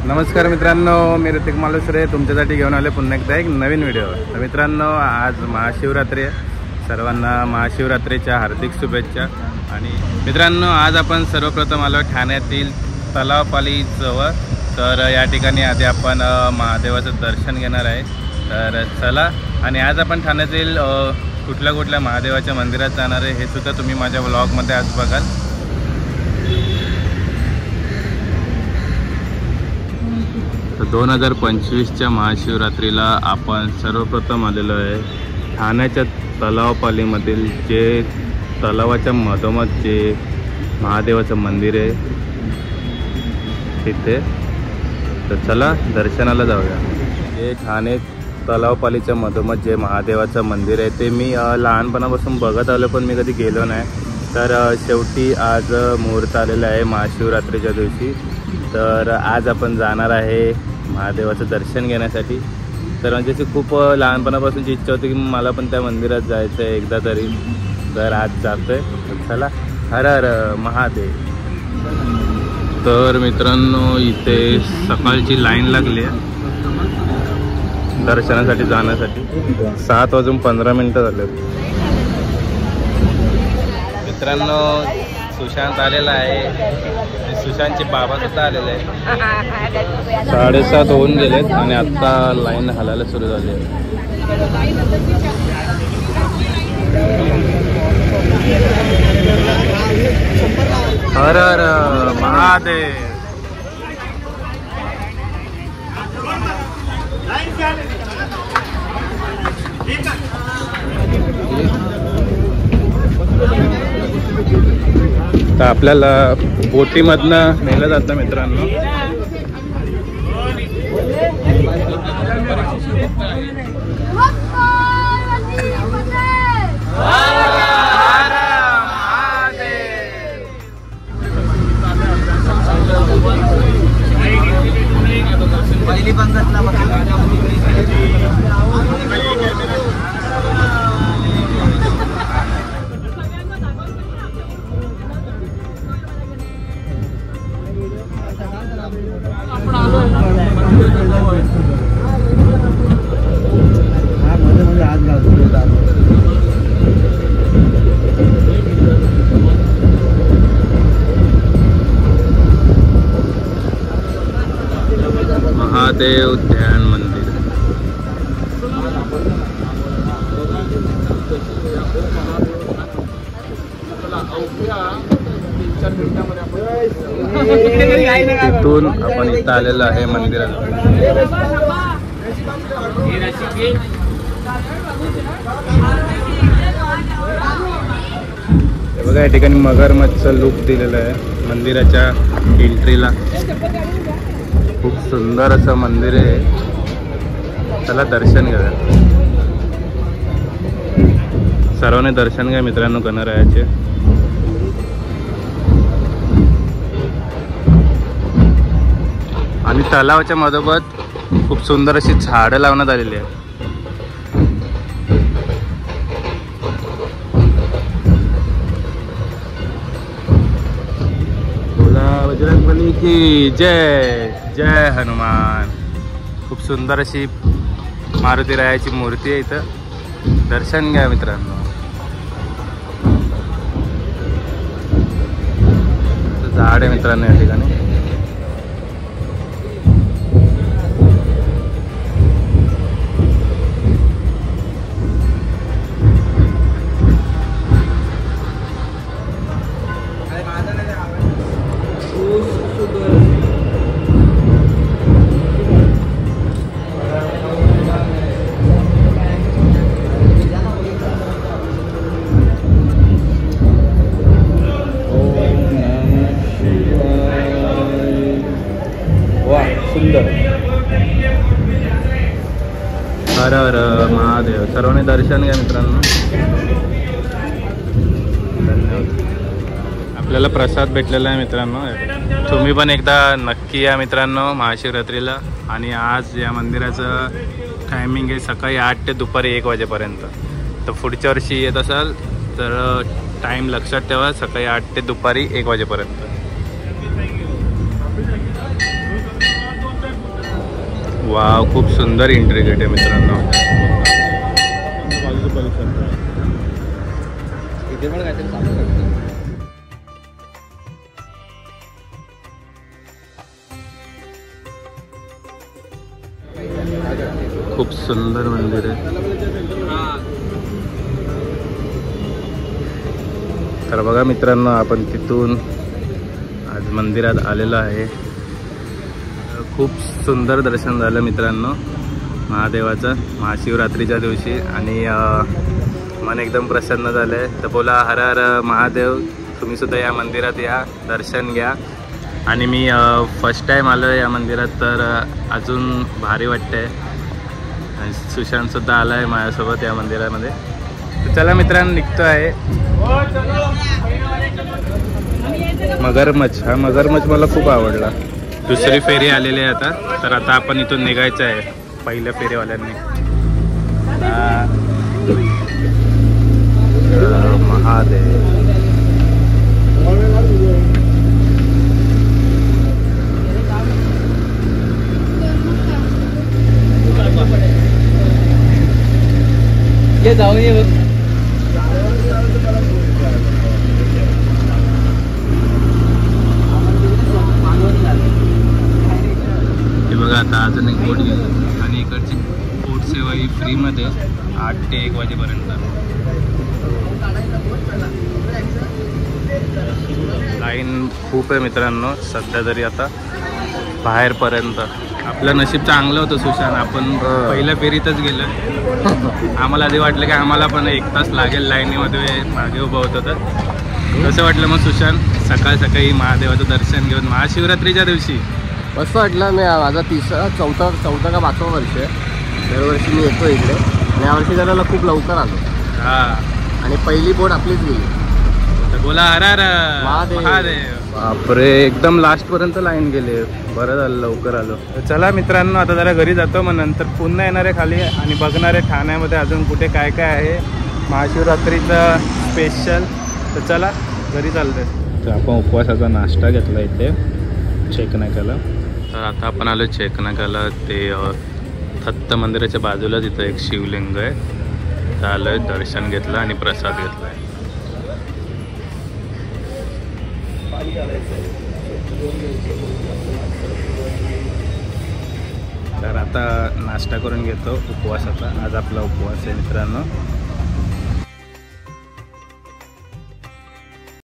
नमस्कार मित्रांनो, मी ऋतिक मालुसरे तुमच्यासाठी घेऊन आले पुन्हा एकदा एक नवीन व्हिडिओ। तर मित्रांनो, आज महाशिवरात्री आहे। सर्वांना महाशिवरात्रीच्या हार्दिक शुभेच्छा। आणि मित्रांनो, आज आपण सर्वप्रथम आलो ठाण्यातील तलावपाली जवळ। तर या ठिकाणी आधी आपण महादेवाचं दर्शन घेणार आहे। तर चला, आणि आज आपण ठाण्यातील कुठल्या कुठल्या महादेवाच्या मंदिरात जाणार आहे हे सुद्धा तुम्ही माझ्या व्लॉगमध्ये आज बघाल। तर 2025च्या महाशिवरात्रीला आपण सर्वप्रथम आलेलो आहे ठाण्याच्या तलावपालीमधील जे तलावाच्या मधोमध जे महादेवाचं मंदिर आहे तिथे। तर चला दर्शनाला जाऊया। हे ठाणे तलावपालीच्या मधोमध जे महादेवाचं मंदिर आहे ते मी लहानपणापासून बघत आलो, पण मी कधी गेलो नाही। तर शेवटी आज मुहूर्त आलेला आहे महाशिवरात्रीच्या दिवशी। तर आज आपण जाणार आहे महादेवाचं दर्शन घेण्यासाठी। तर म्हणजे अशी खूप लहानपणापासूनची इच्छा होती की मला पण त्या मंदिरात जायचं आहे एकदा तरी। तर आज जातोय। चला, हर हर महादेव। तर मित्रांनो, इथे सकाळची लाईन लागली आहे दर्शनासाठी जाण्यासाठी। 7:15 झाले। मित्रांनो, सुशांत आलेला आहे, सुशांतचे बाबा सुद्धा आलेले आहे। 7:30 होऊन गेलेत आणि आता लाईन हलायला सुरू झाली आहे। हर हर महादेव। तर आपल्याला बोटीमधनं नेलं जातं मित्रांनो। महादेव ध्यान मंदिर। तिथून आपण इथं आलेलो आहे मंदिरात। बघा, या ठिकाणी मगरमच्छचा लुक दिलेला आहे मंदिराच्या एंट्रीला। खूप सुंदर असं मंदिर आहे। चला दर्शन घेऊया। सर्वांनी दर्शन घ्या मित्रांनो गणरायाचे। आणि तलावाच्या मधोमध खूप सुंदर अशी झाडं लावण्यात आलेली आहे। बजरंगबली की जय, जय हनुमान। खूप सुंदर अशी मारुती रायाची मूर्ती आहे इथं। दर्शन घ्या मित्रांनो। झाड आहे मित्रांनो या ठिकाणी। सुंदर। हर हर महादेव। सर्वांनी दर्शन घ्या मित्रांनो। आपल्याला प्रसाद भेटलेला आहे मित्रांनो। तुम्ही पण एकदा नक्की या मित्रांनो महाशिवरात्रीला। आणि आज या मंदिराचं टायमिंग आहे सकाळी 8 ते दुपारी 1 वाजेपर्यंत। तर पुढच्या वर्षी येत असाल तर टाईम लक्षात ठेवा, सकाळी 8 ते दुपारी 1 वाजेपर्यंत। वाव, खूप सुंदर एंट्री गेट आहे मित्रांनो. इथे पण काहीतरी चालू शकतो. खूप सुंदर मंदिर आहे. तर बघा मित्रांनो, आपण तिथून आज मंदिरात आलेलो आहे. खूप सुंदर दर्शन झालं मित्रांनो महादेवाचं महाशिवरात्रीच्या दिवशी, आणि मन एकदम प्रसन्न झालं आहे. तर बोला हर हर महादेव. तुम्ही सुद्धा या मंदिरात या, दर्शन घ्या. आणि मी फर्स्ट टाईम आलो आहे या मंदिरात, तर अजून भारी वाटतंय. आणि सुशांतसुद्धा आला आहे माझ्यासोबत या मंदिरामध्ये. तर चला मित्रांनो, निघतो आहे. मगरमच्छ, हा मगरमच्छ मला खूप आवडला. दुसरी फेरी आलेली आहे आता. तर आता आपण इथून निघायचं आहे पहिल्या फेरीवाल्यांनी. महादेव. ये जाऊन ये बघ. बघा आता अजून एक बोट गेली, आणि इकडची बोट सेवा ही फ्रीमध्ये 8 ते 1 वाजेपर्यंत. लाईन खूप आहे मित्रांनो सध्या तरी आता बाहेरपर्यंत. आपलं नशीब चांगलं होतं सुशांत, आपण पहिल्या फेरीतच गेलं. आम्हाला आधी वाटलं की आम्हाला पण 1 तास लागेल लाईनीमध्ये मागे उभं होतं. तर कसं वाटलं मग सुशांत सकाळ सकाळी महादेवाचं दर्शन घेऊन महाशिवरात्रीच्या दिवशी? मस्त वाटलं. मी माझा चौथा का 5वा वर्ष आहे. दरवर्षी मी येतो इकडे, आणि यावर्षी जरा खूप लवकर आलो. हां, आणि पहिली बोट आपलीच गेली. तर बोला हर हर महादेव. बापरे, एकदम लास्टपर्यंत लाईन गेले. बरं झालं लवकर आलो. तर चला मित्रांनो, आता जरा घरी जातो, मग नंतर पुन्हा येणार आहे खाली आणि बघणार आहे ठाण्यामध्ये अजून कुठे काय काय आहे महाशिवरात्रीचं स्पेशल. तर चला घरी चालतंय. तर आपण उपवासाचा नाश्ता घेतला इथे चेकनाक्याला. तर आता आपण आलो चेकनाक्याला. ते थत्त मंदिराच्या बाजूला तिथं एक शिवलिंग आहे. तर आलो आहे, दर्शन घेतलं आणि प्रसाद घेतला आहे. तर आता नाश्ता करून घेतो उपवासाचा. आज आपला उपवास आहे मित्रांनो.